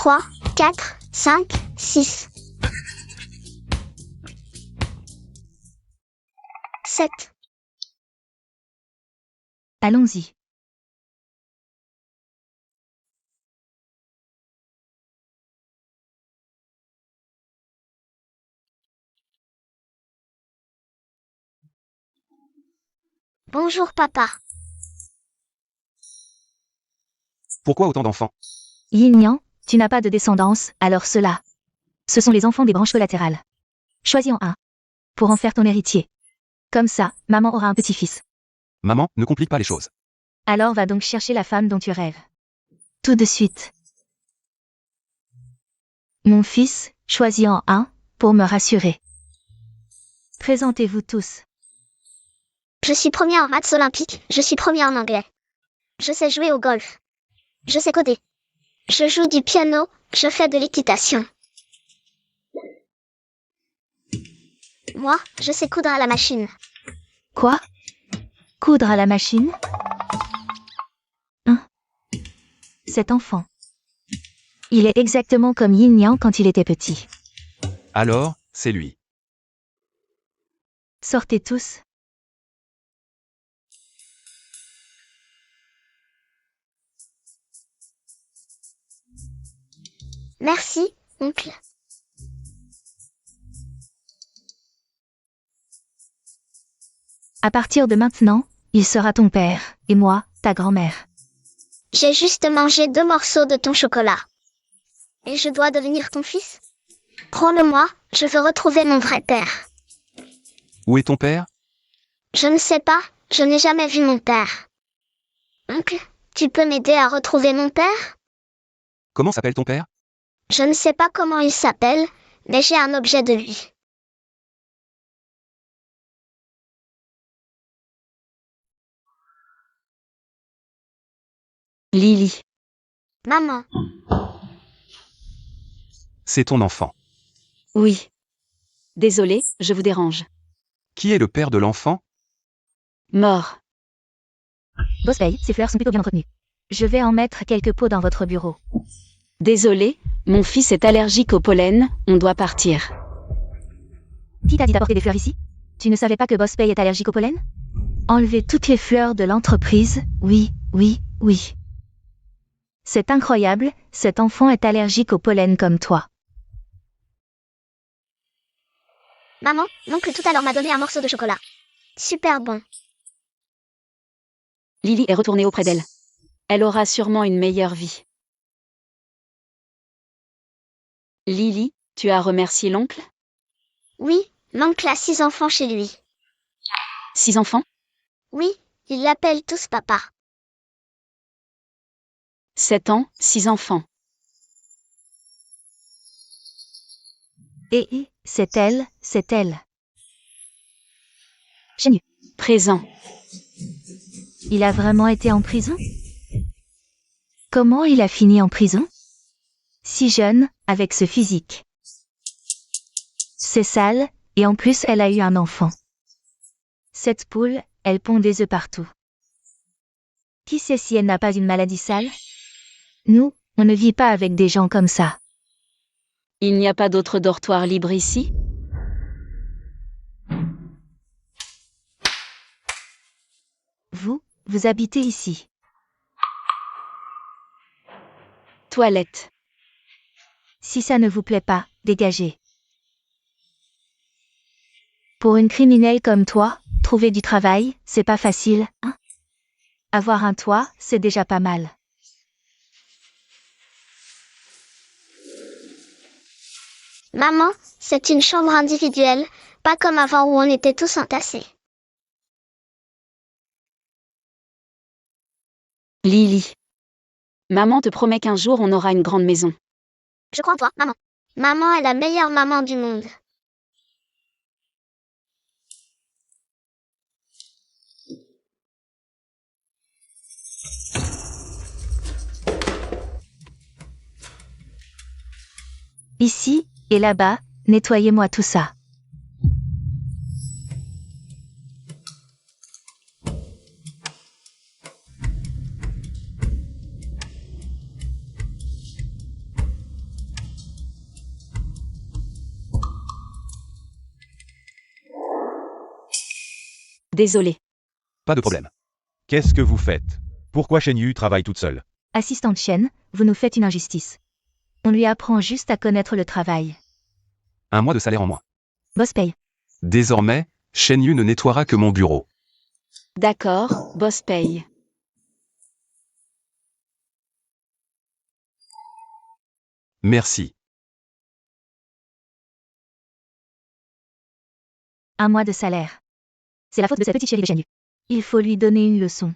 3, 4, 5, 6. 7. Allons-y. Bonjour papa. Pourquoi autant d'enfants? Yin-Yang, tu n'as pas de descendance, alors ceux-là. Ce sont les enfants des branches collatérales. Choisis en un. Pour en faire ton héritier. Comme ça, maman aura un petit-fils. Maman, ne complique pas les choses. Alors va donc chercher la femme dont tu rêves. Tout de suite. Mon fils, choisis en un, pour me rassurer. Présentez-vous tous. Je suis premier en maths olympiques, je suis premier en anglais. Je sais jouer au golf. Je sais coder. Je joue du piano, je fais de l'équitation. Moi, je sais coudre à la machine. Quoi? Coudre à la machine? Hein? Cet enfant. Il est exactement comme Yin-Yang quand il était petit. Alors, c'est lui. Sortez tous. Merci, oncle. À partir de maintenant, il sera ton père, et moi, ta grand-mère. J'ai juste mangé 2 morceaux de ton chocolat. Et je dois devenir ton fils? Prends-le-moi, je veux retrouver mon vrai père. Où est ton père? Je ne sais pas, je n'ai jamais vu mon père. Oncle, tu peux m'aider à retrouver mon père? Comment s'appelle ton père? Je ne sais pas comment il s'appelle, mais j'ai un objet de lui. Lily. Maman, C'est ton enfant. Oui. Désolé, je vous dérange. Qui est le père de l'enfant? Mort. Boss Bay, ces fleurs sont plutôt bien entretenues. Je vais en mettre quelques pots dans votre bureau. Désolé, mon fils est allergique au pollen, on doit partir. Qui t'a dit d'apporter des fleurs ici? Tu ne savais pas que Boss Bay est allergique au pollen? Enlever toutes les fleurs de l'entreprise, oui, oui, oui. C'est incroyable, cet enfant est allergique au pollen comme toi. maman, l'oncle tout à l'heure m'a donné un morceau de chocolat. Super bon. Lily est retournée auprès d'elle. Elle aura sûrement une meilleure vie. Lily, tu as remercié l'oncle? Oui, l'oncle a 6 enfants chez lui. 6 enfants? Oui, ils l'appellent tous papa. 7 ans, 6 enfants. Et c'est elle, c'est elle. Génieux. Présent. Il a vraiment été en prison? Comment il a fini en prison? Si jeune, avec ce physique. C'est sale, et en plus elle a eu un enfant. Cette poule, elle pond des œufs partout. Qui sait si elle n'a pas une maladie sale? Nous, on ne vit pas avec des gens comme ça. Il n'y a pas d'autre dortoir libre ici? Vous habitez ici. Toilette. Si ça ne vous plaît pas, dégagez. Pour une criminelle comme toi, trouver du travail, c'est pas facile, hein? Avoir un toit, c'est déjà pas mal. Maman, c'est une chambre individuelle, pas comme avant où on était tous entassés. Lily. Maman te promet qu'un jour on aura une grande maison. Je crois en toi, maman. Maman est la meilleure maman du monde. Ici, et là-bas, nettoyez-moi tout ça. Désolé. Pas de problème. Qu'est-ce que vous faites? Pourquoi Shen Yu travaille toute seule? Assistante Chen, vous nous faites une injustice. On lui apprend juste à connaître le travail. 1 mois de salaire en moins. Boss paye. Désormais, Shen Yu ne nettoiera que mon bureau. D'accord, boss paye. Merci. 1 mois de salaire. C'est la faute de cette petite chérie de Chen Yu. Il faut lui donner une leçon.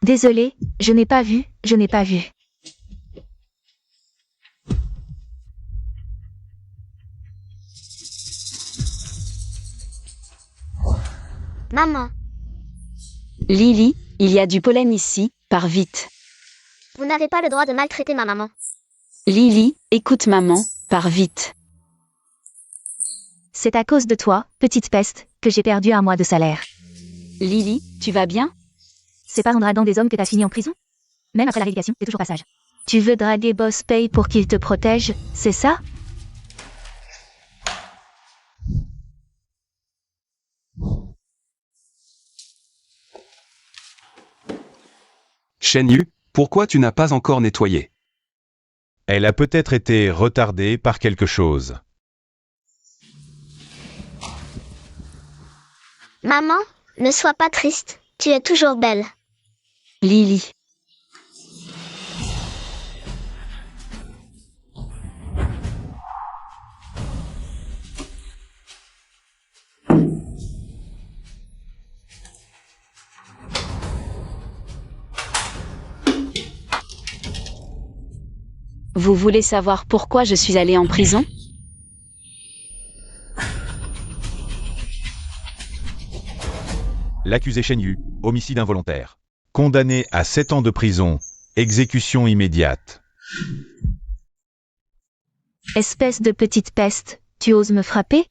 Désolé, je n'ai pas vu. Maman, Lily, il y a du pollen ici, pars vite. vous n'avez pas le droit de maltraiter ma maman. Lily, écoute maman, pars vite. C'est à cause de toi, petite peste, que j'ai perdu 1 mois de salaire. Lily, tu vas bien? C'est pas en draguant des hommes que t'as fini en prison? Même après la rééducation, t'es toujours pas sage. Tu veux draguer Boss Pay pour qu'il te protège, c'est ça? Shen Yu, pourquoi tu n'as pas encore nettoyé? Elle a peut-être été retardée par quelque chose. Maman, ne sois pas triste, tu es toujours belle. Lily. Vous voulez savoir pourquoi je suis allée en prison? L'accusé Shen Yu, homicide involontaire. Condamné à 7 ans de prison, exécution immédiate. Espèce de petite peste, tu oses me frapper?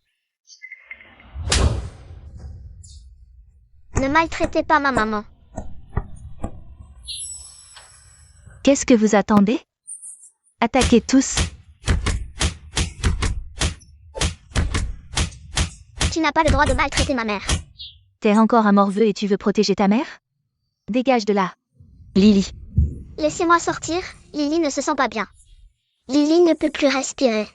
Ne maltraitez pas ma maman. Qu'est-ce que vous attendez? Attaquez tous. Tu n'as pas le droit de maltraiter ma mère. T'es encore un morveux et tu veux protéger ta mère? Dégage de là. Lily. Laissez-moi sortir, Lily ne se sent pas bien. Lily ne peut plus respirer.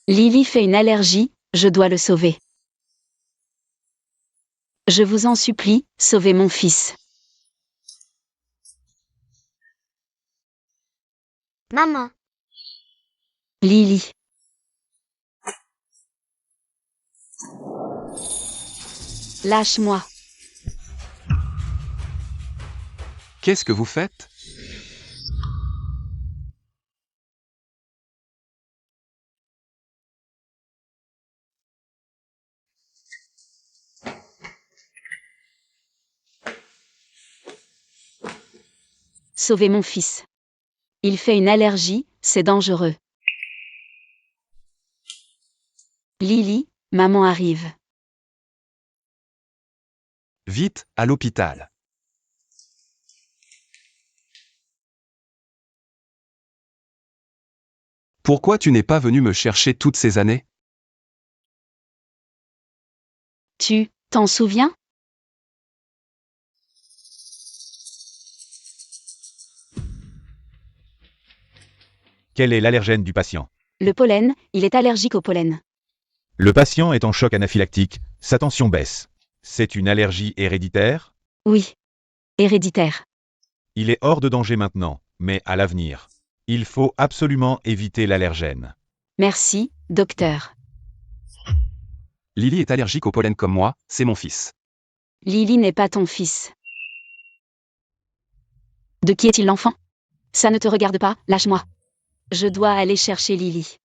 Lily fait une allergie, je dois le sauver. Je vous en supplie, sauvez mon fils. Maman, Lily. Lâche-moi. Qu'est-ce que vous faites? Sauvez mon fils. Il fait une allergie, c'est dangereux. Lily, maman arrive. Vite, à l'hôpital. Pourquoi tu n'es pas venu me chercher toutes ces années? Tu t'en souviens? Quel est l'allergène du patient? Le pollen, il est allergique au pollen. Le patient est en choc anaphylactique, sa tension baisse. C'est une allergie héréditaire? Oui. Héréditaire. Il est hors de danger maintenant, mais à l'avenir. Il faut absolument éviter l'allergène. Merci, docteur. Lily est allergique au pollen comme moi, c'est mon fils. Lily n'est pas ton fils. De qui est-il l'enfant? Ça ne te regarde pas, lâche-moi. Je dois aller chercher Lily.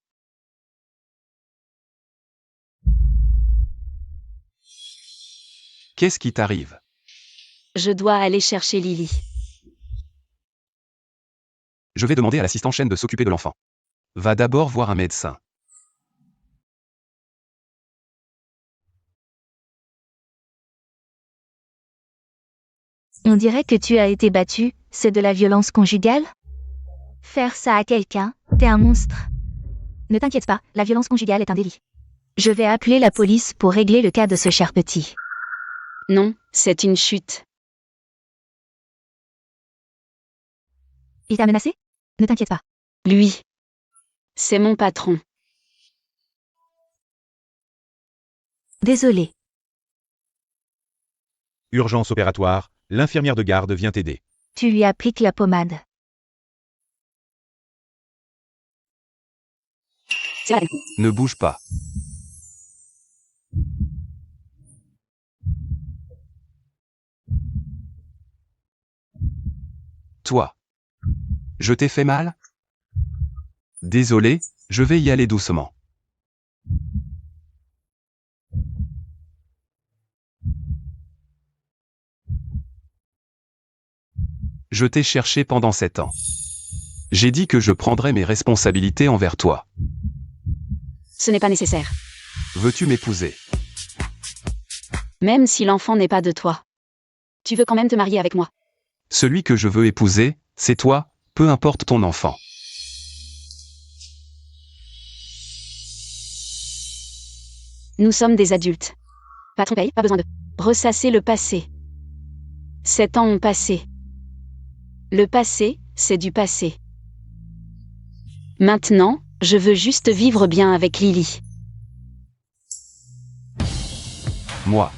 Qu'est-ce qui t'arrive? Je dois aller chercher Lily. Je vais demander à l'assistant Chen de s'occuper de l'enfant. Va d'abord voir un médecin. On dirait que tu as été battu, c'est de la violence conjugale? Faire ça à quelqu'un, t'es un monstre. Ne t'inquiète pas, la violence conjugale est un délit. Je vais appeler la police pour régler le cas de ce cher petit. Non, c'est une chute. Il t'a menacé? Ne t'inquiète pas. Lui. C'est mon patron. Désolé. Urgence opératoire, l'infirmière de garde vient t'aider. Tu lui appliques la pommade. C'est vrai. Ne bouge pas. Toi. Je t'ai fait mal? Désolé, je vais y aller doucement. Je t'ai cherché pendant 7 ans. J'ai dit que je prendrais mes responsabilités envers toi. Ce n'est pas nécessaire. Veux-tu m'épouser? Même si l'enfant n'est pas de toi. Tu veux quand même te marier avec moi. Celui que je veux épouser, c'est toi, peu importe ton enfant. Nous sommes des adultes. Patron paye, pas besoin de ressasser le passé. 7 ans ont passé. Le passé, c'est du passé. Maintenant, je veux juste vivre bien avec Lily. Moi.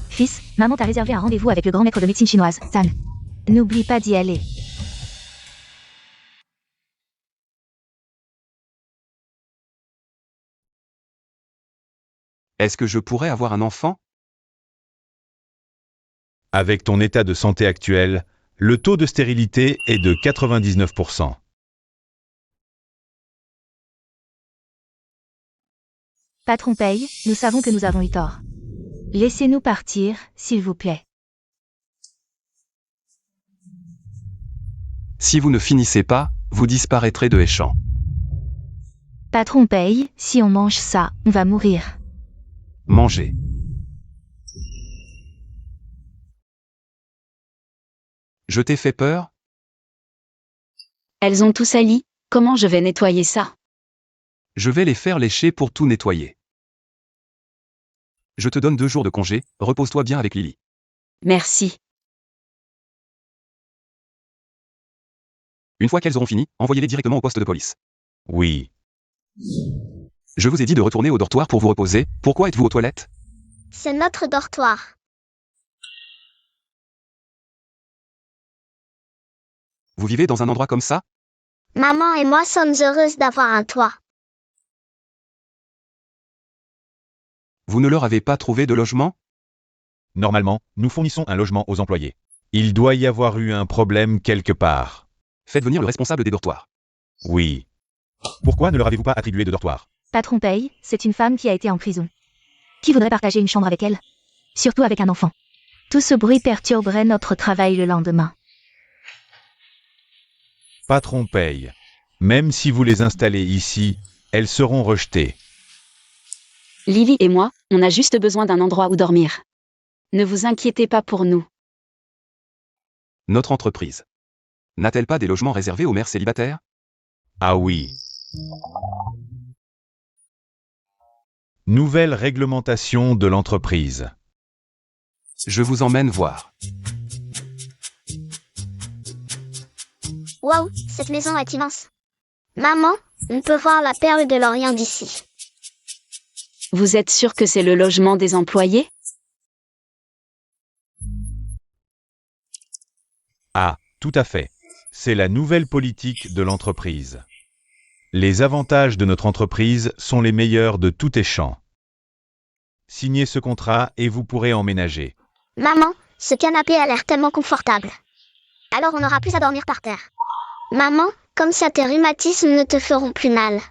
Fils, maman t'a réservé un rendez-vous avec le grand maître de médecine chinoise, San. N'oublie pas d'y aller. Est-ce que je pourrais avoir un enfant? Avec ton état de santé actuel, le taux de stérilité est de 99%. Patron paye, nous savons que nous avons eu tort. Laissez-nous partir, s'il vous plaît. Si vous ne finissez pas, vous disparaîtrez de Échamps. Patron paye, si on mange ça, on va mourir. Mangez. Je t'ai fait peur? Elles ont tout sali, comment je vais nettoyer ça? Je vais les faire lécher pour tout nettoyer. Je te donne 2 jours de congé, repose-toi bien avec Lily. Merci. Une fois qu'elles auront fini, envoyez-les directement au poste de police. Oui. Je vous ai dit de retourner au dortoir pour vous reposer, pourquoi êtes-vous aux toilettes? C'est notre dortoir. Vous vivez dans un endroit comme ça? Maman et moi sommes heureuses d'avoir un toit. Vous ne leur avez pas trouvé de logement? Normalement, nous fournissons un logement aux employés. Il doit y avoir eu un problème quelque part. Faites venir le responsable des dortoirs. Oui. Pourquoi ne leur avez-vous pas attribué de dortoir? Patron paye, c'est une femme qui a été en prison. Qui voudrait partager une chambre avec elle? Surtout avec un enfant. Tout ce bruit perturberait notre travail le lendemain. Patron paye. Même si vous les installez ici, elles seront rejetées. Lily et moi, on a juste besoin d'un endroit où dormir. Ne vous inquiétez pas pour nous. Notre entreprise. N'a-t-elle pas des logements réservés aux mères célibataires? Ah oui. Nouvelle réglementation de l'entreprise. Je vous emmène voir. Waouh, cette maison est immense. Maman, on peut voir la perle de l'Orient d'ici. Vous êtes sûr que c'est le logement des employés? Ah, tout à fait. C'est la nouvelle politique de l'entreprise. Les avantages de notre entreprise sont les meilleurs de tout Échamps. Signez ce contrat et vous pourrez emménager. Maman, ce canapé a l'air tellement confortable. Alors on n'aura plus à dormir par terre. Maman, comme ça tes rhumatismes ne te feront plus mal.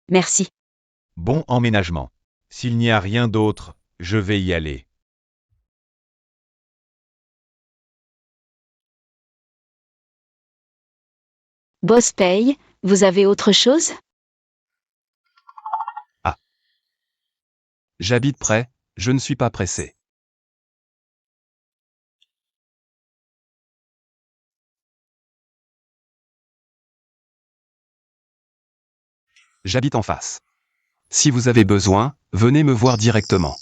Merci. Bon emménagement. S'il n'y a rien d'autre, je vais y aller. Boss paye, vous avez autre chose? J'habite près, je ne suis pas pressé. J'habite en face. Si vous avez besoin, venez me voir directement.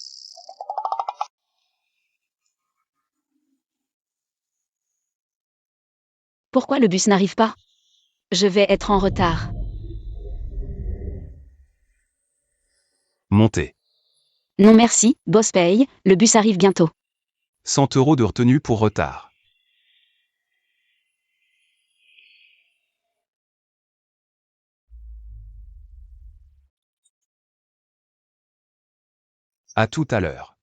Pourquoi le bus n'arrive pas? Je vais être en retard. Montez. Non merci, boss paye, le bus arrive bientôt. 100 € de retenue pour retard. À tout à l'heure.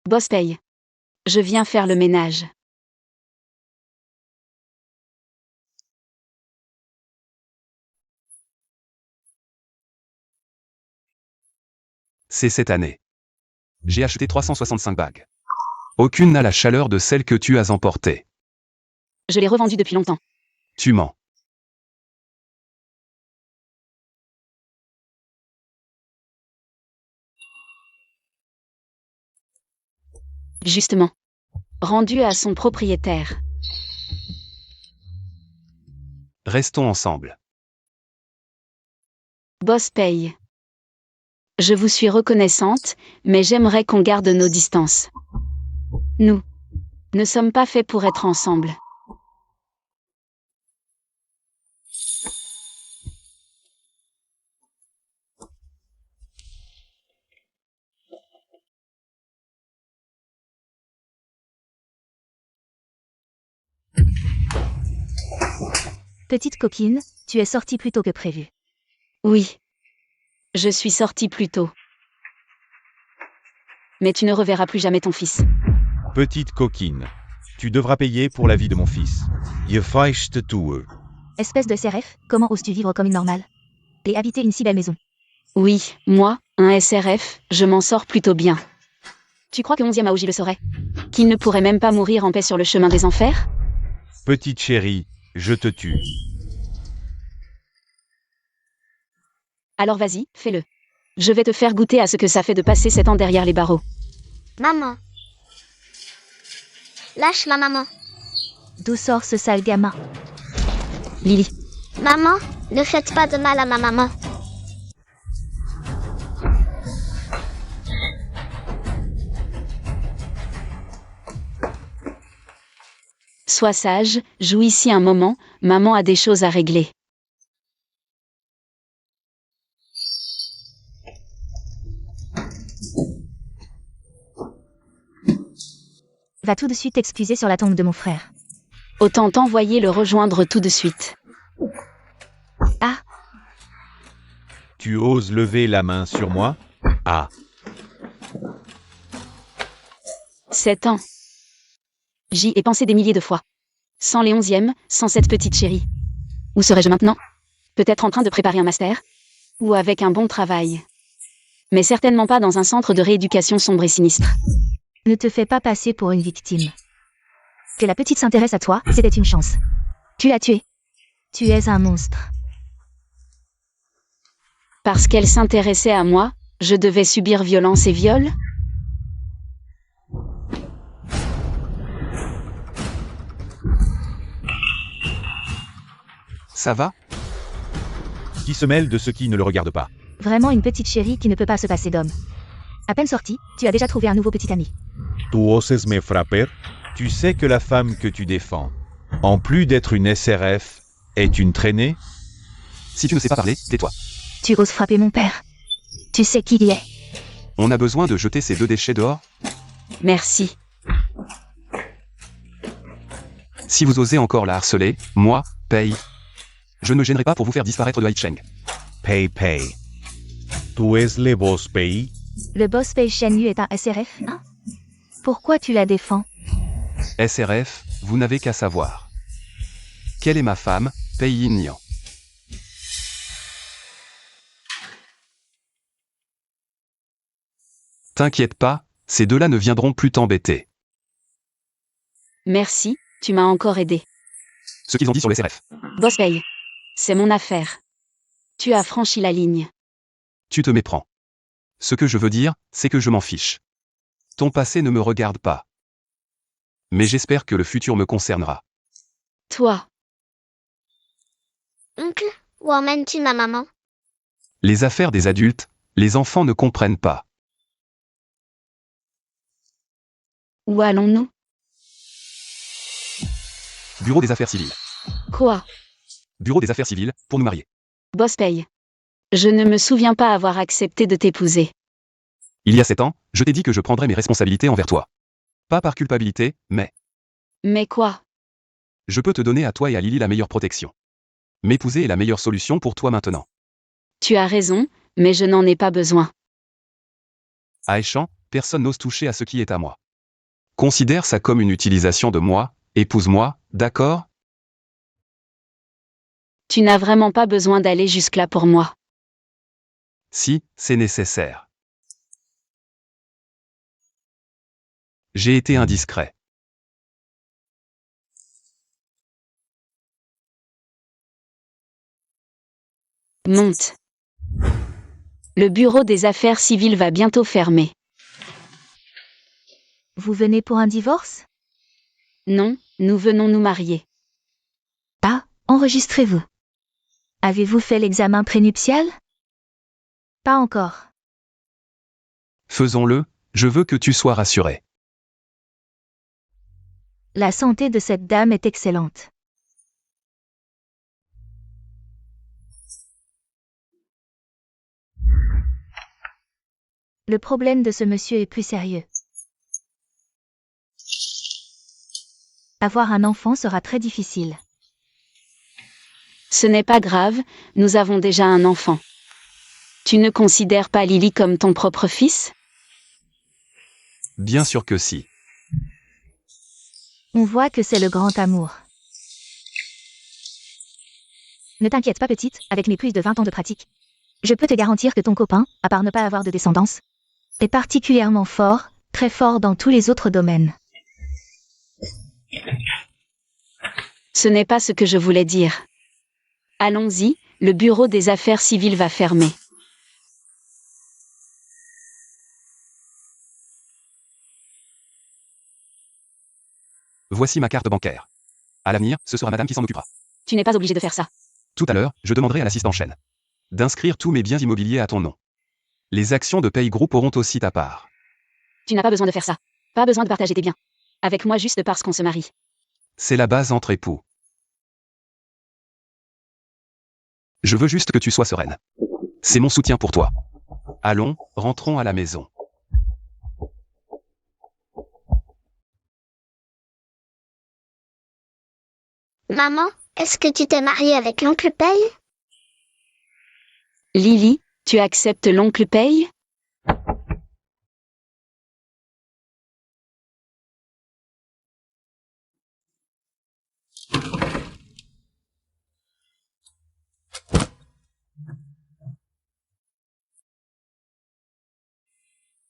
Boss paye. Je viens faire le ménage. C'est cette année. J'ai acheté 365 bagues. Aucune n'a la chaleur de celle que tu as emportée. Je l'ai revendue depuis longtemps. Tu mens. Justement. Rendue à son propriétaire. Restons ensemble. Boss paye. Je vous suis reconnaissante, mais j'aimerais qu'on garde nos distances. Nous ne sommes pas faits pour être ensemble. Petite coquine, tu es sortie plus tôt que prévu. Oui. Je suis sortie plus tôt. Mais tu ne reverras plus jamais ton fils. Petite coquine. Tu devras payer pour la vie de mon fils. Je feichte tue. Espèce de SRF, comment oses-tu vivre comme une normale? Et habiter une si belle maison? Oui, moi, un SRF, je m'en sors plutôt bien. Tu crois que 11e Aoji le saurait? Qu'il ne pourrait même pas mourir en paix sur le chemin des enfers? Petite chérie, je te tue. Alors vas-y, fais-le. Je vais te faire goûter à ce que ça fait de passer 7 ans derrière les barreaux. Maman. Lâche ma maman. D'où sort ce sale gamin? Lily. Maman, ne faites pas de mal à ma maman. Sois sage, joue ici un moment, maman a des choses à régler. Va tout de suite t'excuser sur la tombe de mon frère. Autant t'envoyer le rejoindre tout de suite. Ah, Tu oses lever la main sur moi? Ah. 7 ans. J'y ai pensé des milliers de fois. Sans les 11e, sans cette petite chérie. Où serais-je maintenant? Peut-être en train de préparer un master? Ou avec un bon travail. Mais certainement pas dans un centre de rééducation sombre et sinistre. ne te fais pas passer pour une victime. Que la petite s'intéresse à toi, c'était une chance. Tu l'as tuée. Tu es un monstre. Parce qu'elle s'intéressait à moi, je devais subir violence et viol? Ça va? Qui se mêle de ce qui ne le regarde pas? Vraiment une petite chérie qui ne peut pas se passer d'homme. À peine sortie, tu as déjà trouvé un nouveau petit ami. Tu oses me frapper? Tu sais que la femme que tu défends, en plus d'être une SRF, est une traînée? Si tu ne sais pas parler, tais-toi. Tu oses frapper mon père. Tu sais qui il est. On a besoin de jeter ces 2 déchets dehors? Merci. Si vous osez encore la harceler, moi, paye. Je ne me gênerai pas pour vous faire disparaître de Haicheng. Pay. Tu es le boss pay? Le boss Pei Shen Yu est un SRF, hein? Pourquoi tu la défends? SRF, vous n'avez qu'à savoir. Quelle est ma femme, Pei Yin Yang? T'inquiète pas, ces 2-là ne viendront plus t'embêter. Merci, tu m'as encore aidé. Ce qu'ils ont dit sur les CRF. Boss paye. C'est mon affaire. Tu as franchi la ligne. Tu te méprends. Ce que je veux dire, c'est que je m'en fiche. Ton passé ne me regarde pas. Mais j'espère que le futur me concernera. Toi, Oncle, où emmènes-tu ma maman? Les affaires des adultes, les enfants ne comprennent pas. où allons-nous? Bureau des affaires civiles. Quoi? Bureau des affaires civiles, pour nous marier. Boss paye. Je ne me souviens pas avoir accepté de t'épouser. Il y a 7 ans, je t'ai dit que je prendrais mes responsabilités envers toi. Pas par culpabilité, mais Mais quoi? je peux te donner à toi et à Lily la meilleure protection. M'épouser est la meilleure solution pour toi maintenant. Tu as raison, mais je n'en ai pas besoin. À Échamps, personne n'ose toucher à ce qui est à moi. Considère ça comme une utilisation de moi, épouse-moi, d'accord? Tu n'as vraiment pas besoin d'aller jusque-là pour moi. Si, c'est nécessaire. J'ai été indiscret. Monte. Le bureau des affaires civiles va bientôt fermer. Vous venez pour un divorce? Non, nous venons nous marier. Ah, enregistrez-vous. Avez-vous fait l'examen prénuptial? Pas encore. Faisons-le, je veux que tu sois rassuré. La santé de cette dame est excellente. Le problème de ce monsieur est plus sérieux. Avoir un enfant sera très difficile. Ce n'est pas grave, nous avons déjà un enfant. Tu ne considères pas Lily comme ton propre fils? Bien sûr que si. On voit que c'est le grand amour. Ne t'inquiète pas petite, avec mes plus de 20 ans de pratique. Je peux te garantir que ton copain, à part ne pas avoir de descendance, est particulièrement fort, très fort dans tous les autres domaines. Ce n'est pas ce que je voulais dire. Allons-y, le bureau des affaires civiles va fermer. Voici ma carte bancaire. À l'avenir, ce sera madame qui s'en occupera. Tu n'es pas obligé de faire ça. Tout à l'heure, je demanderai à l'assistant chaîne d'inscrire tous mes biens immobiliers à ton nom. Les actions de Paye Group auront aussi ta part. Tu n'as pas besoin de faire ça. Pas besoin de partager tes biens. Avec moi juste parce qu'on se marie. C'est la base entre époux. Je veux juste que tu sois sereine. C'est mon soutien pour toi. Allons, rentrons à la maison. Maman, est-ce que tu t'es mariée avec l'oncle Paye? Lily, tu acceptes l'oncle Paye?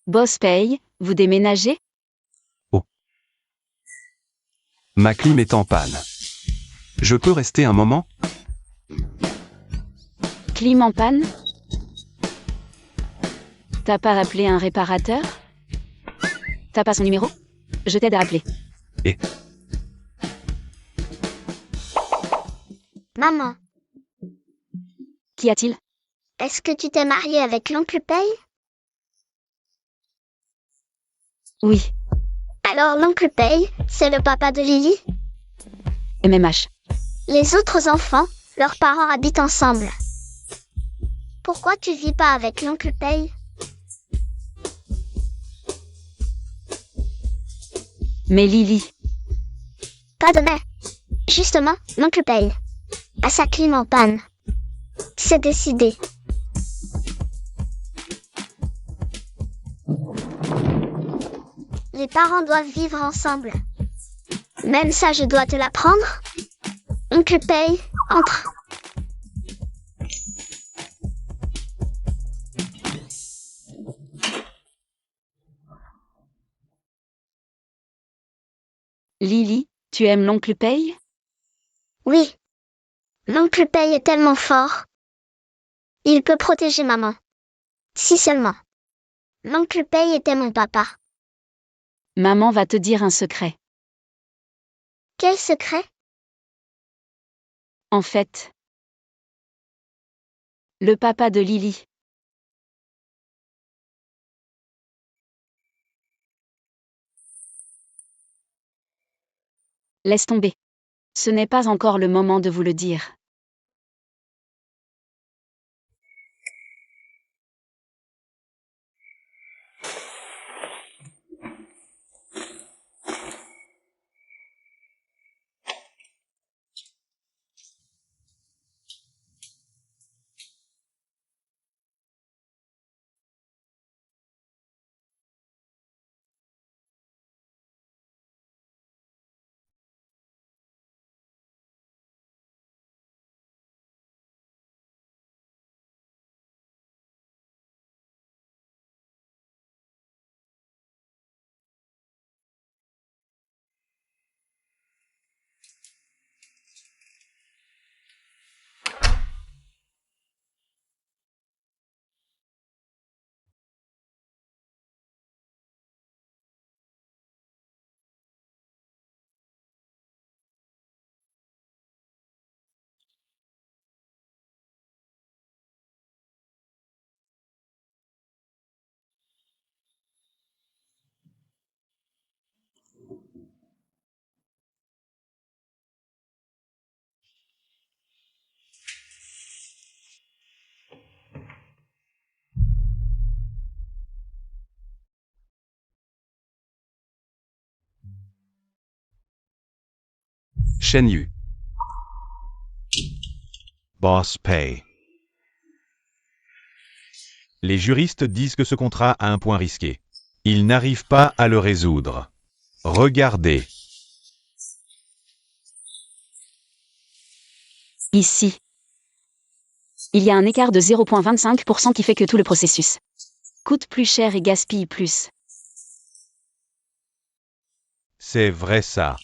Boss Paye, vous déménagez? Ma clim est en panne. Je peux rester un moment? Clim en panne? T'as pas appelé un réparateur? T'as pas son numéro? Je t'aide à appeler. Maman, Qu'y a-t-il? est-ce que tu t'es mariée avec l'oncle Paye? Oui, Alors l'oncle Paye, c'est le papa de Lily? MMH. Les autres enfants, leurs parents habitent ensemble. Pourquoi tu vis pas avec l'oncle Paye? Mais Lily, Pas de mais. Justement, l'oncle Paye a sa clim en panne. C'est décidé. Les parents doivent vivre ensemble. Même ça, je dois te l'apprendre. Oncle Paye, entre. Lily, tu aimes l'oncle Paye? Oui. L'oncle Paye est tellement fort. Il peut protéger maman. Si seulement. L'oncle Paye était mon papa. Maman va te dire un secret. Quel secret? En fait, le papa de Lily. Laisse tomber. Ce n'est pas encore le moment de vous le dire. Shen Yu. Boss Pay. Les juristes disent que ce contrat a un point risqué. Ils n'arrivent pas à le résoudre. Regardez. Ici. Il y a un écart de 0,25% qui fait que tout le processus coûte plus cher et gaspille plus. C'est vrai ça.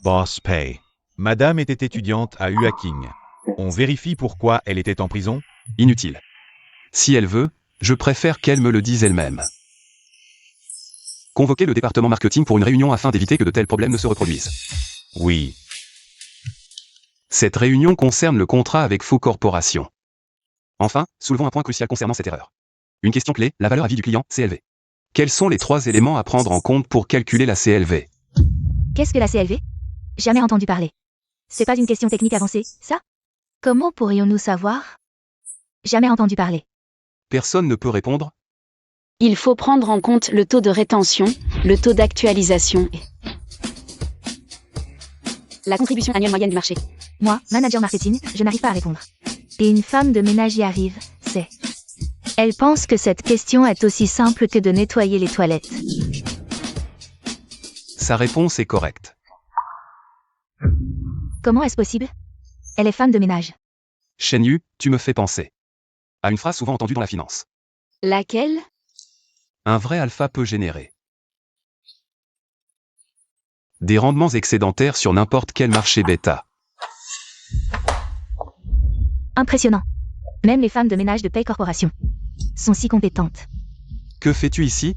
Boss Pay. Madame était étudiante à Huaking. On vérifie pourquoi elle était en prison? Inutile. Si elle veut, je préfère qu'elle me le dise elle-même. Convoquez le département marketing pour une réunion afin d'éviter que de tels problèmes ne se reproduisent. Oui. Cette réunion concerne le contrat avec Faux Corporation. Enfin, soulevons un point crucial concernant cette erreur. Une question clé, la valeur à vie du client, CLV. Quels sont les 3 éléments à prendre en compte pour calculer la CLV? Qu'est-ce que la CLV? Jamais entendu parler. C'est pas une question technique avancée, ça? Comment pourrions-nous savoir? Jamais entendu parler. Personne ne peut répondre? Il faut prendre en compte le taux de rétention, le taux d'actualisation et la contribution annuelle moyenne du marché. Moi, manager marketing, je n'arrive pas à répondre. Et une femme de ménage y arrive, c'est... Elle pense que cette question est aussi simple que de nettoyer les toilettes. Sa réponse est correcte. Comment est-ce possible? Elle est femme de ménage. Shen Yu, tu me fais penser à une phrase souvent entendue dans la finance. Laquelle? Un vrai alpha peut générer des rendements excédentaires sur n'importe quel marché bêta. Impressionnant. Même les femmes de ménage de Pay Corporation sont si compétentes. Que fais-tu ici?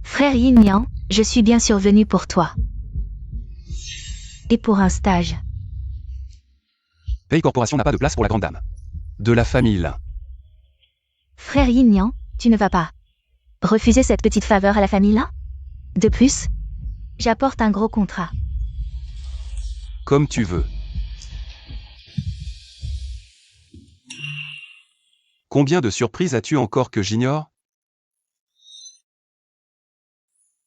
Frère Yin Yang, je suis bien survenu pour toi. Et pour un stage. Pay Corporation n'a pas de place pour la grande dame de la famille Lin. Frère Yin Yang, tu ne vas pas refuser cette petite faveur à la famille là? De plus, j'apporte un gros contrat. Comme tu veux. Combien de surprises as-tu encore que j'ignore?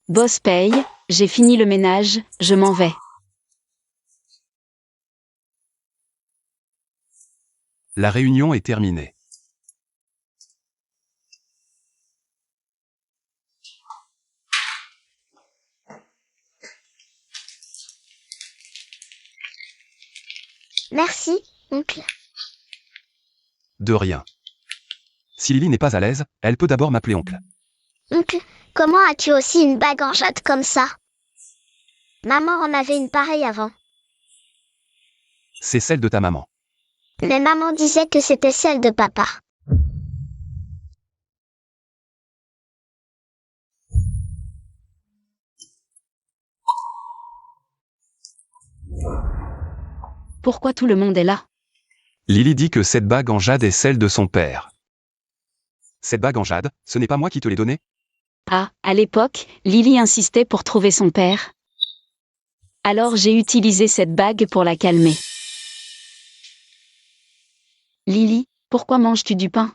Boss Paye, j'ai fini le ménage, je m'en vais. La réunion est terminée. Merci, oncle. De rien. Si Lily n'est pas à l'aise, elle peut d'abord m'appeler oncle. Oncle, comment as-tu aussi une bague en jade comme ça? Maman en avait une pareille avant. C'est celle de ta maman. Mais maman disait que c'était celle de papa. Pourquoi tout le monde est là? Lily dit que cette bague en jade est celle de son père. Cette bague en jade, ce n'est pas moi qui te l'ai donnée? Ah, à l'époque, Lily insistait pour trouver son père. Alors j'ai utilisé cette bague pour la calmer. Lily, pourquoi manges-tu du pain?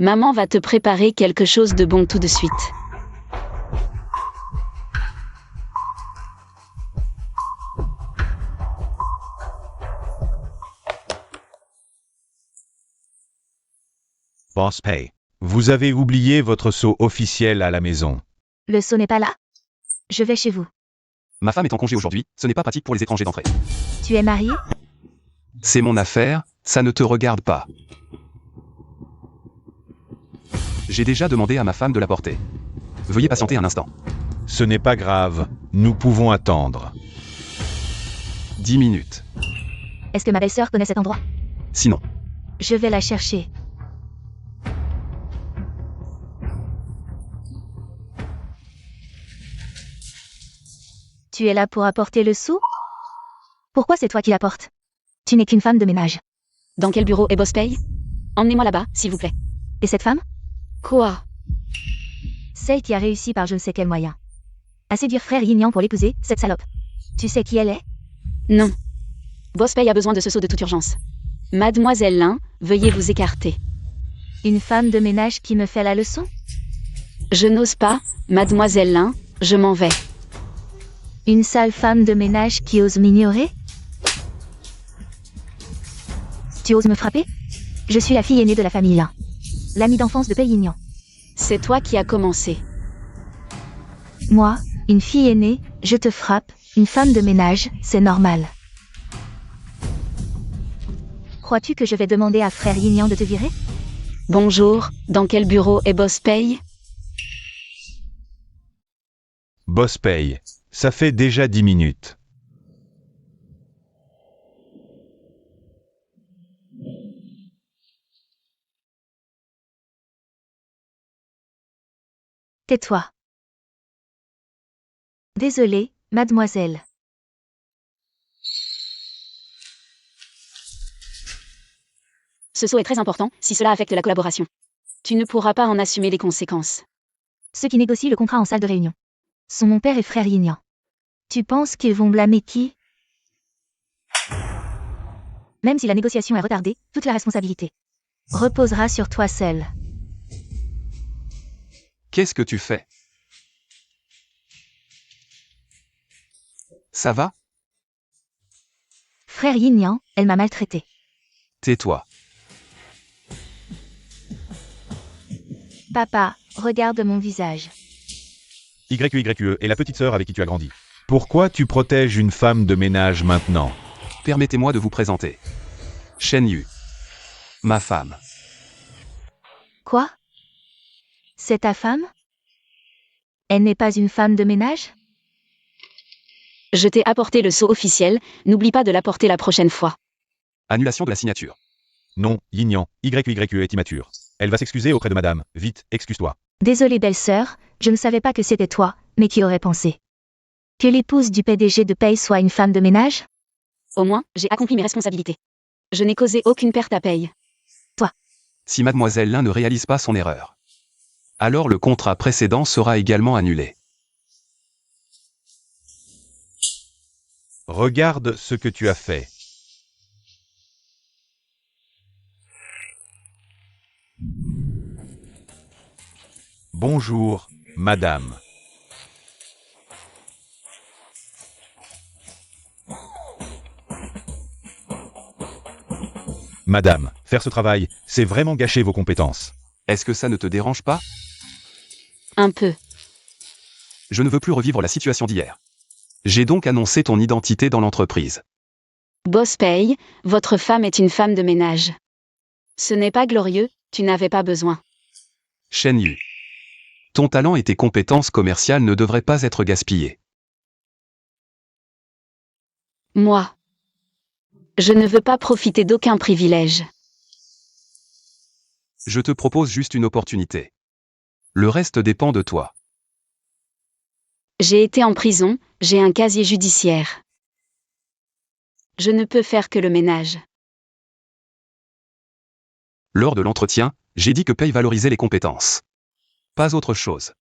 Maman va te préparer quelque chose de bon tout de suite. Boss Pay. Vous avez oublié votre sceau officiel à la maison. Le seau n'est pas là. Je vais chez vous. Ma femme est en congé aujourd'hui, ce n'est pas pratique pour les étrangers d'entrer. Tu es marié? C'est mon affaire, ça ne te regarde pas. J'ai déjà demandé à ma femme de la porter. Veuillez patienter un instant. Ce n'est pas grave, nous pouvons attendre. 10 minutes. Est-ce que ma belle-sœur connaît cet endroit? Sinon, Je vais la chercher. Tu es là pour apporter le sou? Pourquoi c'est toi qui l'apportes? Tu n'es qu'une femme de ménage. Dans quel bureau est Boss Pay? Emmenez-moi là-bas, s'il vous plaît. Et cette femme? Quoi? Celle qui a réussi par je ne sais quel moyen à séduire frère Yignan pour l'épouser, cette salope. Tu sais qui elle est? Non. Boss Pay a besoin de ce seau de toute urgence. Mademoiselle Lin, veuillez vous écarter. Une femme de ménage qui me fait la leçon? Je n'ose pas, Mademoiselle Lin, je m'en vais. Une sale femme de ménage qui ose m'ignorer? Tu oses me frapper? Je suis la fille aînée de la famille Lin. L'amie d'enfance de Pei Yignan. C'est toi qui as commencé. Moi, une fille aînée, je te frappe, une femme de ménage, c'est normal. Crois-tu que je vais demander à frère Yignan de te virer? Bonjour, dans quel bureau est Boss Pay? Boss Pay. Ça fait déjà 10 minutes. Tais-toi. Désolée, mademoiselle. Ce saut est très important, si cela affecte la collaboration. Tu ne pourras pas en assumer les conséquences. Ceux qui négocient le contrat en salle de réunion sont mon père et frère Yignan. Tu penses qu'ils vont blâmer qui? Même si la négociation est retardée, toute la responsabilité reposera sur toi seul. qu'est-ce que tu fais? Ça va? Frère Yignan, elle m'a maltraité. Tais-toi. Papa, regarde mon visage. YQYE est la petite sœur avec qui tu as grandi. Pourquoi tu protèges une femme de ménage maintenant? Permettez-moi de vous présenter. Shen Yu. Ma femme. Quoi? C'est ta femme? Elle n'est pas une femme de ménage? Je t'ai apporté le sceau officiel, n'oublie pas de l'apporter la prochaine fois. Annulation de la signature. Non, Yignan, YQYE est immature. Elle va s'excuser auprès de madame. Vite, excuse-toi. Désolée belle-sœur, je ne savais pas que c'était toi, mais qui aurait pensé que l'épouse du PDG de Pei soit une femme de ménage? Au moins, j'ai accompli mes responsabilités. Je n'ai causé aucune perte à Pei. Si mademoiselle Lin ne réalise pas son erreur, alors le contrat précédent sera également annulé. Regarde ce que tu as fait. Bonjour, madame. Madame, faire ce travail, c'est vraiment gâcher vos compétences. Est-ce que ça ne te dérange pas? Un peu. Je ne veux plus revivre la situation d'hier. J'ai donc annoncé ton identité dans l'entreprise. Boss Pei, votre femme est une femme de ménage. Ce n'est pas glorieux, tu n'avais pas besoin. Shen Yu. Ton talent et tes compétences commerciales ne devraient pas être gaspillés. Moi. Je ne veux pas profiter d'aucun privilège. Je te propose juste une opportunité. Le reste dépend de toi. J'ai été en prison, j'ai un casier judiciaire. Je ne peux faire que le ménage. Lors de l'entretien, j'ai dit que Pei valorisait les compétences. Pas autre chose.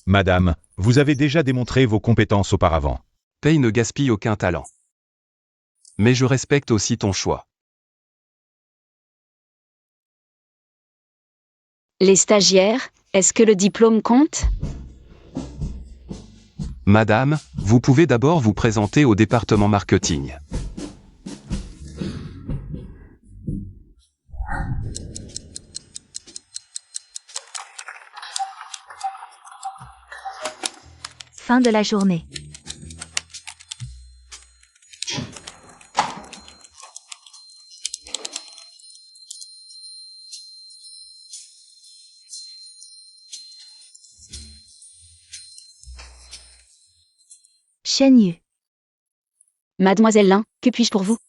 Madame, vous avez déjà démontré vos compétences auparavant. Pei ne gaspille aucun talent. Mais je respecte aussi ton choix. Les stagiaires, est-ce que le diplôme compte? Madame, vous pouvez d'abord vous présenter au département marketing. Fin de la journée. Shen Yu. Mademoiselle Lin, que puis-je pour vous?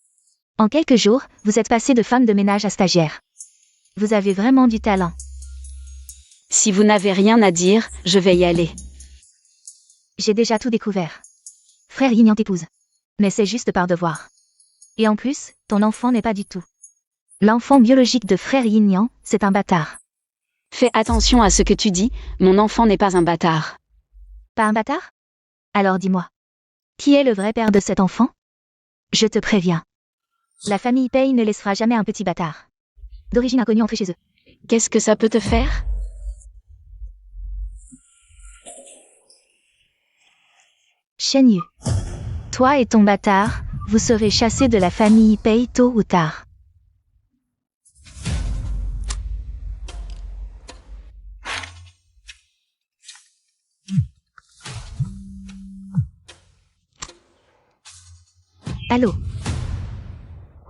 En quelques jours, vous êtes passée de femme de ménage à stagiaire. Vous avez vraiment du talent. Si vous n'avez rien à dire, je vais y aller. J'ai déjà tout découvert. Frère Yin Yang t'épouse. Mais c'est juste par devoir. Et en plus, ton enfant n'est pas du tout. L'enfant biologique de frère Yin Yang, c'est un bâtard. Fais attention à ce que tu dis, mon enfant n'est pas un bâtard. Pas un bâtard? Alors dis-moi. Qui est le vrai père de cet enfant? Je te préviens. La famille Pei ne laissera jamais un petit bâtard. D'origine inconnue entrer chez eux. Qu'est-ce que ça peut te faire? Shen Yu. Toi et ton bâtard, vous serez chassés de la famille Pei tôt ou tard. Allô?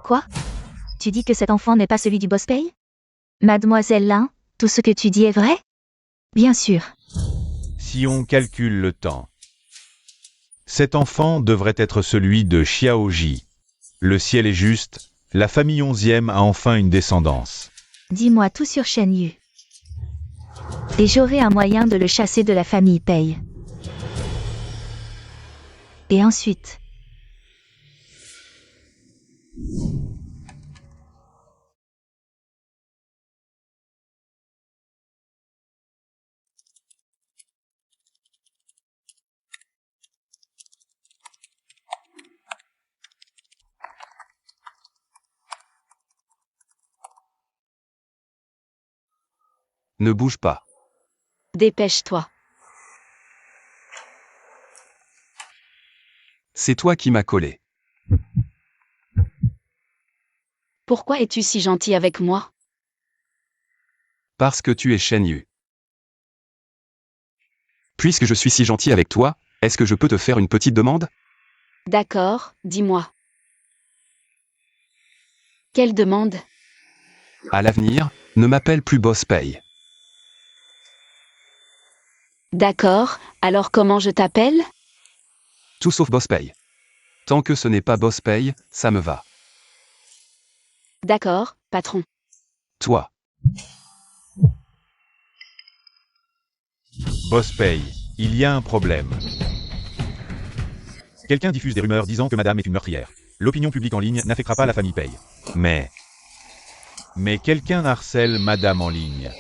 Quoi? Tu dis que cet enfant n'est pas celui du boss Pei? Mademoiselle Lin, tout ce que tu dis est vrai? Bien sûr. Si on calcule le temps, cet enfant devrait être celui de Xiaoji. Le ciel est juste, la famille 11e a enfin une descendance. Dis-moi tout sur Shen Yu. Et j'aurai un moyen de le chasser de la famille Pei. Et ensuite... Ne bouge pas. Dépêche-toi. C'est toi qui m'as collé. Pourquoi es-tu si gentil avec moi? Parce que tu es Shen Yu. Puisque je suis si gentil avec toi, est-ce que je peux te faire une petite demande? D'accord, dis-moi. Quelle demande? À l'avenir, ne m'appelle plus Boss Pei. D'accord, alors comment je t'appelle? Tout sauf Boss Pei. Tant que ce n'est pas Boss Pei, ça me va. D'accord, patron. Toi. Boss Pei, il y a un problème. Quelqu'un diffuse des rumeurs disant que madame est une meurtrière. L'opinion publique en ligne n'affectera pas la famille Pei. Mais quelqu'un harcèle madame en ligne.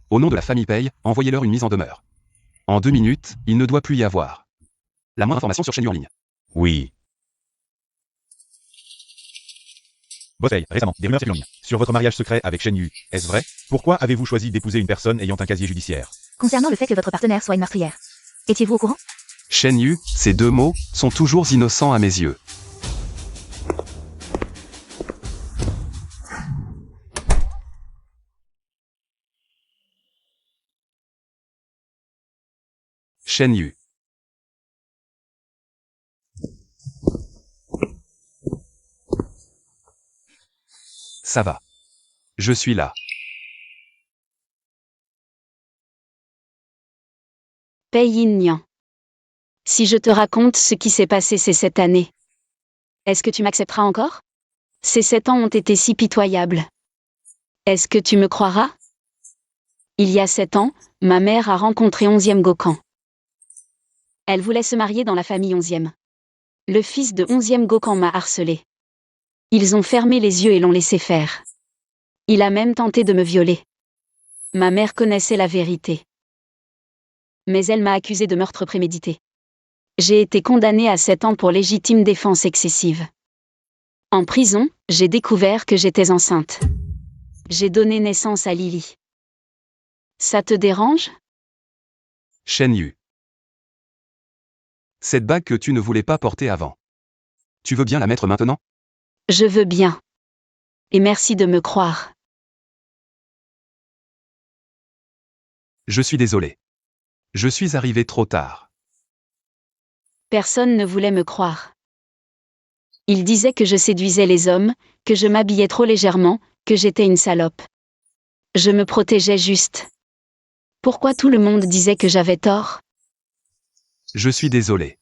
Au nom de la famille Pei, envoyez-leur une mise en demeure. En 2 minutes, il ne doit plus y avoir. La moindre information sur Shen Yu en ligne. Oui. Boss Pei, récemment, des rumeurs circulent en ligne. Sur votre mariage secret avec Shen Yu, est-ce vrai? Pourquoi avez-vous choisi d'épouser une personne ayant un casier judiciaire? Concernant le fait que votre partenaire soit une meurtrière. Étiez-vous au courant? Shen Yu, ces 2 mots, sont toujours innocents à mes yeux. Shen Yu. Ça va. Je suis là. Pei Yin Nian. Si je te raconte ce qui s'est passé ces 7 années, est-ce que tu m'accepteras encore? Ces 7 ans ont été si pitoyables. Est-ce que tu me croiras? Il y a 7 ans, ma mère a rencontré 11e Gokhan. Elle voulait se marier dans la famille 11e. Le fils de 11e Gokhan m'a harcelé. Ils ont fermé les yeux et l'ont laissé faire. Il a même tenté de me violer. Ma mère connaissait la vérité. Mais elle m'a accusé de meurtre prémédité. J'ai été condamnée à 7 ans pour légitime défense excessive. En prison, j'ai découvert que j'étais enceinte. J'ai donné naissance à Lily. Ça te dérange? Shen Yu. Cette bague que tu ne voulais pas porter avant. Tu veux bien la mettre maintenant? Je veux bien. Et merci de me croire. Je suis désolé. Je suis arrivé trop tard. Personne ne voulait me croire. Ils disaient que je séduisais les hommes, que je m'habillais trop légèrement, que j'étais une salope. Je me protégeais juste. Pourquoi tout le monde disait que j'avais tort? Je suis désolé.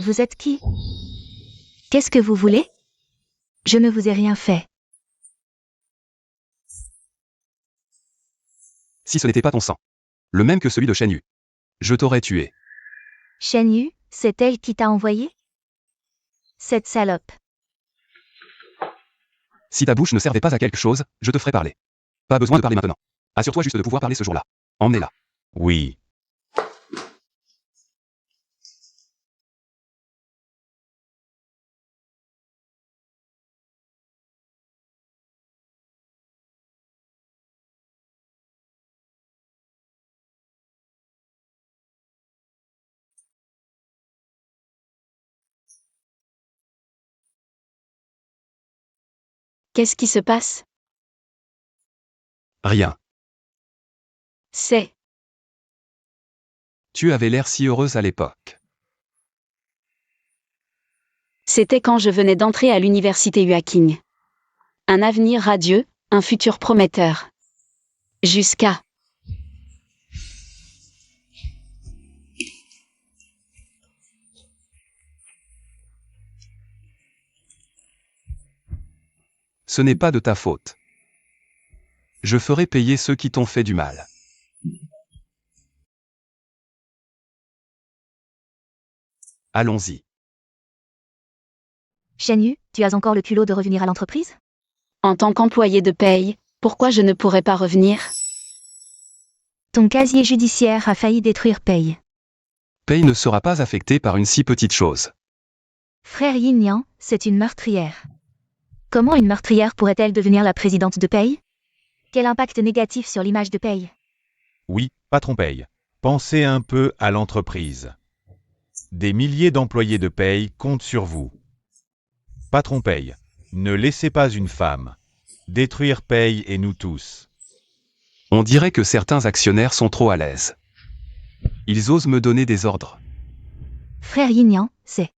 Vous êtes qui? Qu'est-ce que vous voulez? Je ne vous ai rien fait. Si ce n'était pas ton sang. Le même que celui de Shen Yu. Je t'aurais tué. Shen Yu, c'est elle qui t'a envoyé? Cette salope. Si ta bouche ne servait pas à quelque chose, je te ferais parler. Pas besoin de parler maintenant. Assure-toi juste de pouvoir parler ce jour-là. Emmenez-la. Oui. Qu'est-ce qui se passe? Rien. C'est. Tu avais l'air si heureuse à l'époque. C'était quand je venais d'entrer à l'université Huaking. Un avenir radieux, un futur prometteur. Jusqu'à. Ce n'est pas de ta faute. Je ferai payer ceux qui t'ont fait du mal. Allons-y. Shen Yu, tu as encore le culot de revenir à l'entreprise? En tant qu'employé de paye, pourquoi je ne pourrais pas revenir? Ton casier judiciaire a failli détruire Pei. Pei ne sera pas affecté par une si petite chose. Frère Yin Yang, c'est une meurtrière. Comment une meurtrière pourrait-elle devenir la présidente de Pei? Quel impact négatif sur l'image de Pei? Oui, patron paye. Pensez un peu à l'entreprise. Des milliers d'employés de paye comptent sur vous. Patron paye. Ne laissez pas une femme détruire paye et nous tous. On dirait que certains actionnaires sont trop à l'aise. Ils osent me donner des ordres. Frère Yin Yang, c'est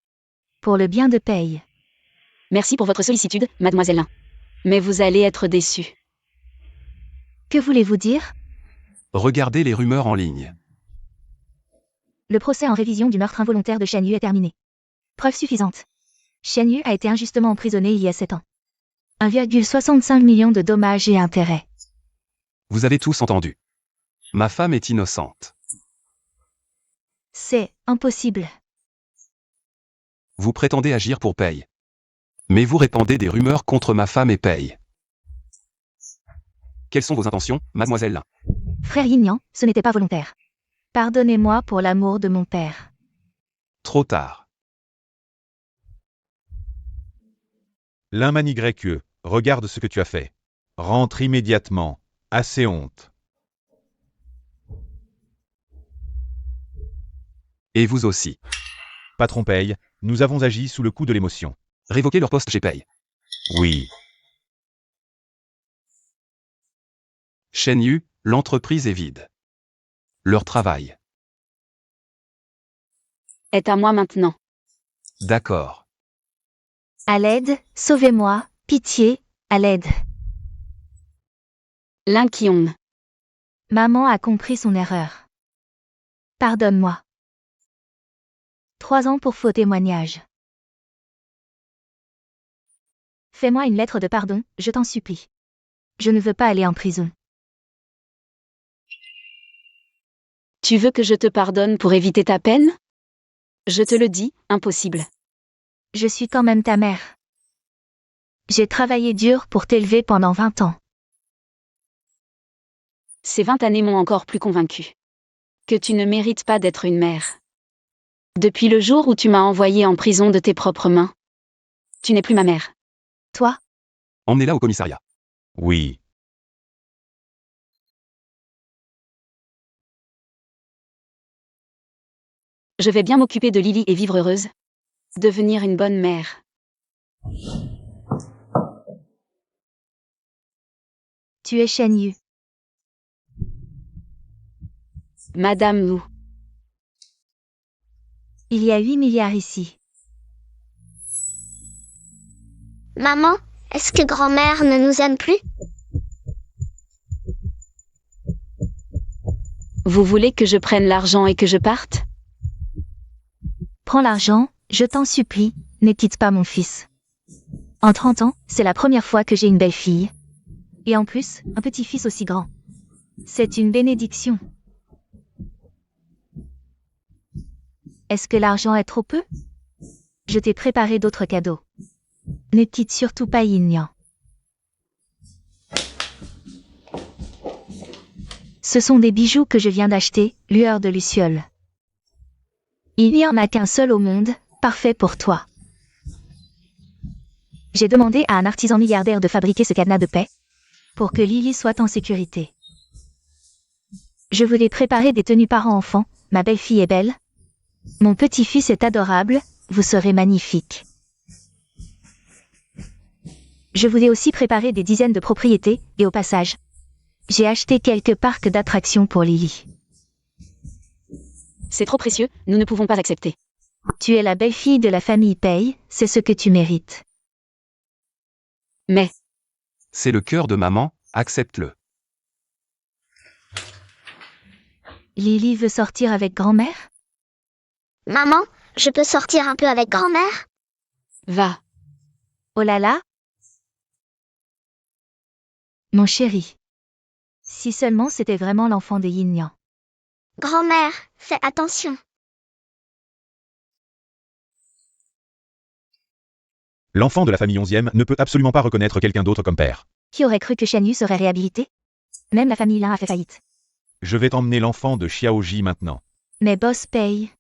pour le bien de Pei. Merci pour votre sollicitude, mademoiselle Lin. Mais vous allez être déçue. Que voulez-vous dire? Regardez les rumeurs en ligne. Le procès en révision du meurtre involontaire de Shen Yu est terminé. Preuve suffisante. Shen Yu a été injustement emprisonné il y a 7 ans. 1,65 million de dommages et intérêts. Vous avez tous entendu. Ma femme est innocente. C'est impossible. Vous prétendez agir pour Pei. Mais vous répandez des rumeurs contre ma femme et Pei. Quelles sont vos intentions, mademoiselle Lin? Frère Yin Yang, ce n'était pas volontaire. Pardonnez-moi pour l'amour de mon père. Trop tard. Lin Manigrecque, regarde ce que tu as fait. Rentre immédiatement. Assez honte. Et vous aussi. Patron paye, nous avons agi sous le coup de l'émotion. Révoquez leur poste chez Pei. Oui. Shen Yu, l'entreprise est vide. Leur travail. est à moi maintenant. D'accord. À l'aide, sauvez-moi, pitié, à l'aide. L'Inquion. Maman a compris son erreur. Pardonne-moi. 3 ans pour faux témoignage. Fais-moi une lettre de pardon, je t'en supplie. Je ne veux pas aller en prison. Tu veux que je te pardonne pour éviter ta peine? Je te le dis, impossible. Je suis quand même ta mère. J'ai travaillé dur pour t'élever pendant 20 ans. Ces 20 années m'ont encore plus convaincue. Que tu ne mérites pas d'être une mère. Depuis le jour où tu m'as envoyée en prison de tes propres mains. Tu n'es plus ma mère. Toi, Emmenez-la au commissariat. Oui. Je vais bien m'occuper de Lily et vivre heureuse. Devenir une bonne mère. tu es Shen Yu. Madame Wu. Il y a 8 milliards ici. Maman, est-ce que grand-mère ne nous aime plus? Vous voulez que je prenne l'argent et que je parte? Prends l'argent, je t'en supplie, ne quitte pas mon fils. En 30 ans, c'est la première fois que j'ai une belle fille. Et en plus, un petit-fils aussi grand. C'est une bénédiction. Est-ce que l'argent est trop peu? Je t'ai préparé d'autres cadeaux. Ne quitte surtout pas Yin-Yang. Ce sont des bijoux que je viens d'acheter, lueur de luciole. Il n'y en a qu'un seul au monde, parfait pour toi. J'ai demandé à un artisan milliardaire de fabriquer ce cadenas de paix, pour que Lily soit en sécurité. Je voulais préparer des tenues parents-enfants, ma belle-fille est belle. Mon petit-fils est adorable, vous serez magnifique. Je voulais aussi préparer des dizaines de propriétés, et au passage, j'ai acheté quelques parcs d'attractions pour Lily. C'est trop précieux, nous ne pouvons pas accepter. Tu es la belle-fille de la famille Pei, c'est ce que tu mérites. Mais, C'est le cœur de maman, accepte-le. Lily veut sortir avec grand-mère? Maman, je peux sortir un peu avec grand-mère? va. Oh là là! Mon chéri. Si seulement c'était vraiment l'enfant de Yin-Yang. Grand-mère, fais attention. L'enfant de la famille 11e ne peut absolument pas reconnaître quelqu'un d'autre comme père. Qui aurait cru que Shen Yu serait réhabilité? Même la famille Lin a fait faillite. Je vais t'emmener l'enfant de Xiaoji maintenant. Mais Boss Pei,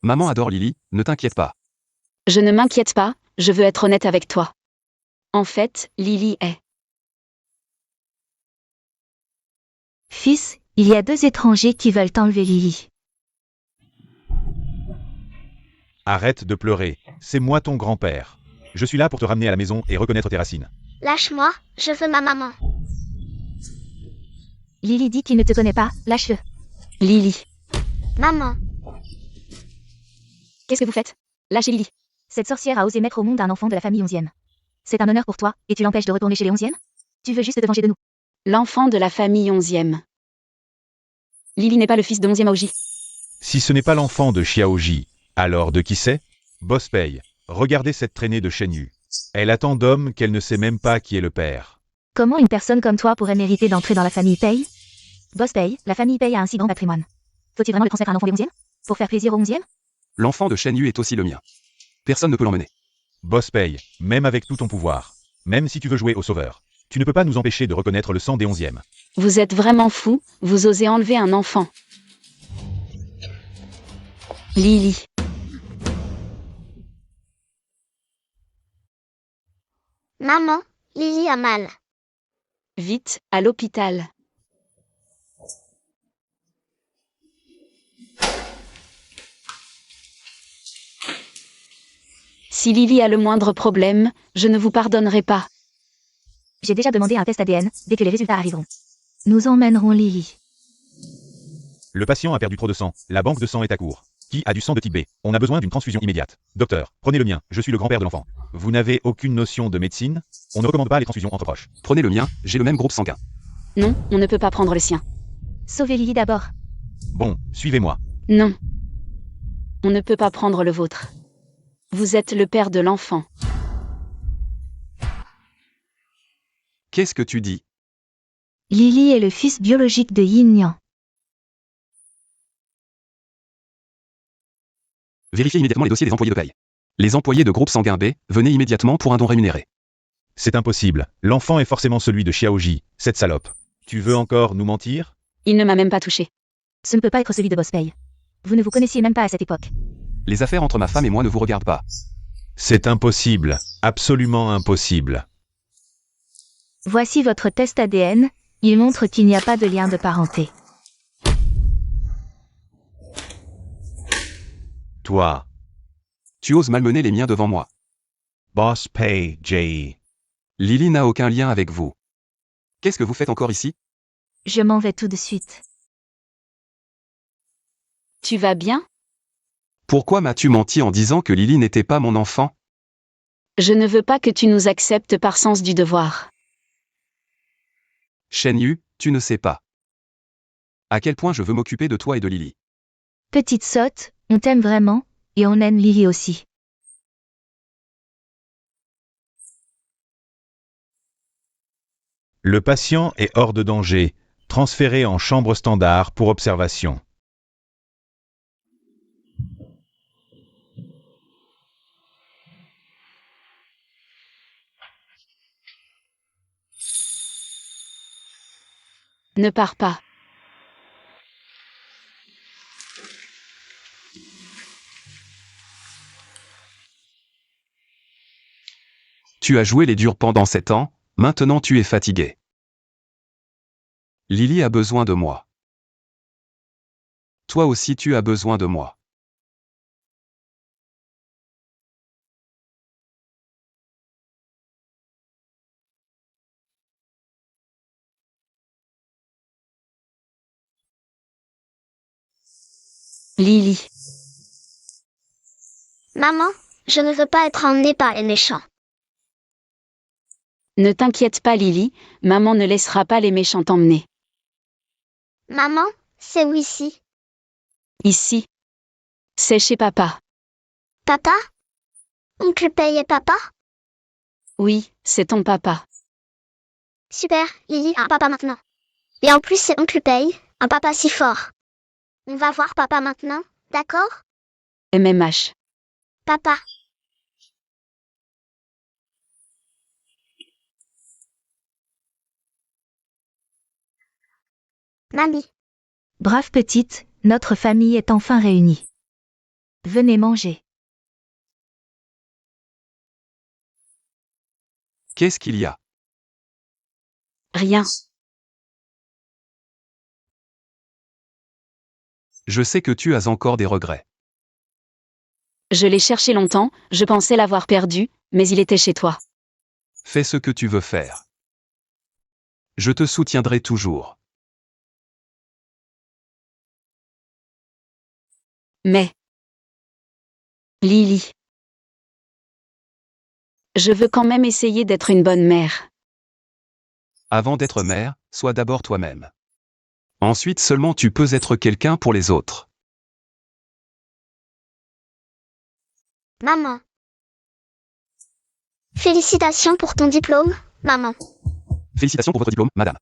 Maman adore Lily, ne t'inquiète pas. Je ne m'inquiète pas, je veux être honnête avec toi. En fait, Lily est. fils, il y a 2 étrangers qui veulent enlever Lily. Arrête de pleurer, c'est moi ton grand-père. Je suis là pour te ramener à la maison et reconnaître tes racines. Lâche-moi, je veux ma maman. Lily dit qu'il ne te connaît pas, lâche-le. Lily. Maman, Qu'est-ce que vous faites? Lâchez Lily. Cette sorcière a osé mettre au monde un enfant de la famille 11e. C'est un honneur pour toi, et tu l'empêches de retourner chez les 11e? Tu veux juste te venger de nous. L'enfant de la famille 11e. Lily n'est pas le fils de 11e Aoji. Si ce n'est pas l'enfant de Xiaoji, alors de qui c'est? Boss Pei, regardez cette traînée de Shen Yu. Elle a tant d'hommes qu'elle ne sait même pas qui est le père. Comment une personne comme toi pourrait mériter d'entrer dans la famille Pei? Boss Pei, la famille Pei a un si grand patrimoine. Faut-il vraiment le transmettre à un enfant des 11e? Pour faire plaisir aux 11e? L'enfant de Shen Yu est aussi le mien. Personne ne peut l'emmener. Boss Pei, même avec tout ton pouvoir, même si tu veux jouer au sauveur, tu ne peux pas nous empêcher de reconnaître le sang des 11e. Vous êtes vraiment fou, vous osez enlever un enfant. Lily. maman, Lily a mal. Vite, à l'hôpital. Si Lily a le moindre problème, je ne vous pardonnerai pas. J'ai déjà demandé un test ADN, dès que les résultats arriveront. Nous emmènerons Lily. Le patient a perdu trop de sang. La banque de sang est à court. Qui a du sang de type B? On a besoin d'une transfusion immédiate. Docteur, prenez le mien, je suis le grand-père de l'enfant. Vous n'avez aucune notion de médecine? On ne recommande pas les transfusions entre proches. Prenez le mien, j'ai le même groupe sanguin. Non, on ne peut pas prendre le sien. Sauvez Lily d'abord. Bon, suivez-moi. Non. On ne peut pas prendre le vôtre. Vous êtes le père de l'enfant. Qu'est-ce que tu dis? Lily est le fils biologique de Yin Yang. Vérifiez immédiatement les dossiers des employés de paye. Les employés de groupe sanguin B, venez immédiatement pour un don rémunéré. C'est impossible. L'enfant est forcément celui de Xiaoji, cette salope. Tu veux encore nous mentir? Il ne m'a même pas touché. Ce ne peut pas être celui de Boss Pay. Vous ne vous connaissiez même pas à cette époque. Les affaires entre ma femme et moi ne vous regardent pas. C'est impossible. Absolument impossible. Voici votre test ADN. Il montre qu'il n'y a pas de lien de parenté. Toi. Tu oses malmener les miens devant moi. Boss Pay, J. Lily n'a aucun lien avec vous. Qu'est-ce que vous faites encore ici? Je m'en vais tout de suite. Tu vas bien? Pourquoi m'as-tu menti en disant que Lily n'était pas mon enfant? Je ne veux pas que tu nous acceptes par sens du devoir. Shen Yu, tu ne sais pas. À quel point je veux m'occuper de toi et de Lily. Petite sotte, on t'aime vraiment, et on aime Lily aussi. Le patient est hors de danger. Transféré en chambre standard pour observation. Ne pars pas. Tu as joué les durs pendant 7 ans, maintenant tu es fatigué. Lily a besoin de moi. Toi aussi tu as besoin de moi. Lily. Maman, je ne veux pas être emmenée par les méchants. Ne t'inquiète pas Lily, maman ne laissera pas les méchants t'emmener. Maman, c'est où ici? Ici. C'est chez papa. Papa? Oncle Pay et papa? Oui, c'est ton papa. Super, Lily a un papa maintenant. Et en plus c'est Oncle Pay, un papa si fort. On va voir papa maintenant, d'accord? MMH. Papa. Mamie. Brave petite, notre famille est enfin réunie. Venez manger. Qu'est-ce qu'il y a? Rien. Je sais que tu as encore des regrets. Je l'ai cherché longtemps, je pensais l'avoir perdu, mais il était chez toi. Fais ce que tu veux faire. Je te soutiendrai toujours. Mais... Lily. Je veux quand même essayer d'être une bonne mère. Avant d'être mère, sois d'abord toi-même. Ensuite seulement tu peux être quelqu'un pour les autres. Maman. Félicitations pour ton diplôme, maman. Félicitations pour votre diplôme, madame.